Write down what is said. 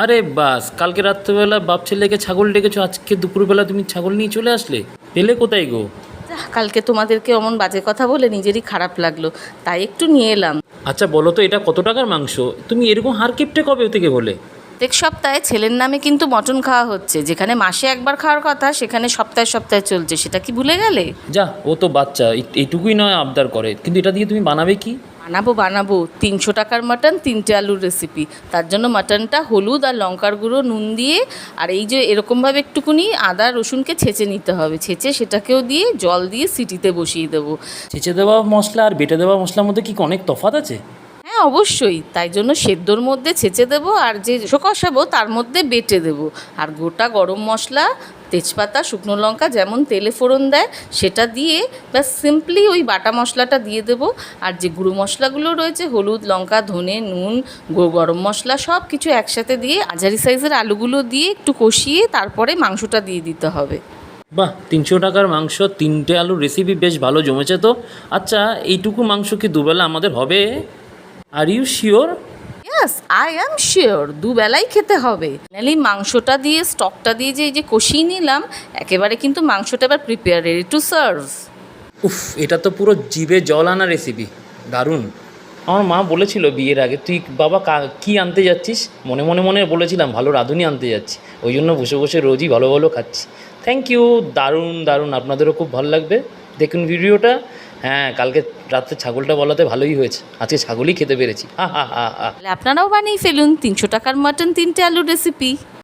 আরে বাস, কালকে রাত্রেবেলা বাপ ছেলেকে ছাগল ডেকেছো, আজকে দুপুরবেলা তুমি ছাগল নিয়ে চলে আসলে? পেলে কোথায় গো? যাহ, কালকে তোমাদেরকে অমন বাজে কথা বলে নিজেরই খারাপ লাগলো, তাই একটু নিয়ে এলাম। আচ্ছা বলো তো, এটা কত টাকার মাংস? তুমি এরকম হার কিপটে কবে থেকে বলে? প্রত্যেক সপ্তাহে ছেলের নামে কিন্তু মটন খাওয়া হচ্ছে, যেখানে মাসে একবার খাওয়ার কথা সেখানে সপ্তাহে সপ্তাহে চলছে, সেটা কি ভুলে গেলে? যা, ও তো বাচ্চা, এইটুকুই নয় আবদার করে, কিন্তু এটা দিয়ে তুমি বানাবে কি? বানাবো 300 টাকার মাটন, 3টে আলুর রেসিপি। তার জন্য মাটনটা হলুদ আর লঙ্কার গুঁড়ো নুন দিয়ে, আর এই যে এরকমভাবে একটুকুনি আদা রসুনকে ছেঁচে নিতে হবে, ছেঁচে সেটাকেও দিয়ে জল দিয়ে সিটিতে বসিয়ে দেবো। ছেঁচে দেওয়া মশলা আর বেটে দেওয়া মশলার মধ্যে কি অনেক তফাৎ আছে? হ্যাঁ অবশ্যই, তাই জন্য সেদ্ধর মধ্যে ছেঁচে দেবো, আর যে কষাবো তার মধ্যে বেটে দেবো। আর গোটা গরম মশলা, তেজপাতা, শুকনো লঙ্কা যেমন তেলে ফোড়ন দেয় সেটা দিয়ে ব্যাস সিম্পলি ওই বাটা মশলাটা দিয়ে দেবো। আর যে গুঁড়ো মশলাগুলো রয়েছে হলুদ লঙ্কা ধনে নুন গরম মশলা সব কিছু একসাথে দিয়ে আঝারি সাইজের আলুগুলো দিয়ে একটু কষিয়ে তারপরে মাংসটা দিয়ে দিতে হবে। বাহ, 300 টাকার মাংস, 3টে আলুর রেসিপি, বেশ ভালো জমেছে তো। আচ্ছা, এইটুকু মাংস কি দুবেলা আমাদের হবে? Are you sure? Yes, I am sure, দুবেলাই খেতে হবে। ফাইনালি মাংসটা দিয়ে স্টকটা দিয়ে যে এই যে কষিয়ে নিলাম, একেবারে কিন্তু মাংসটা এবার প্রিপেয়ার, রেডি টু সার্ভ। উফ, এটা তো পুরো জিভে জল আনা রেসিপি, দারুণ। আমার মা বলেছিল বিয়ের আগে, তুই বাবা কী আনতে যাচ্ছিস? মনে মনে মনে বলেছিলাম ভালো রাঁধুনি আনতে যাচ্ছি, ওই জন্য বসে বসে রোজই ভালো ভালো খাচ্ছি। থ্যাংক ইউ, দারুণ দারুণ, আপনাদেরও খুব ভালো লাগবে, দেখুন ভিডিওটা। হ্যাঁ, কালকে রাত্রে ছাগলটা বলাতে ভালোই হয়েছে, আজকে ছাগলই খেতে পেরেছি। হা হা হা হা। তাহলে আপনারাও বানিয়ে ফেলুন 300 টাকার মাটন 3টে আলুর রেসিপি।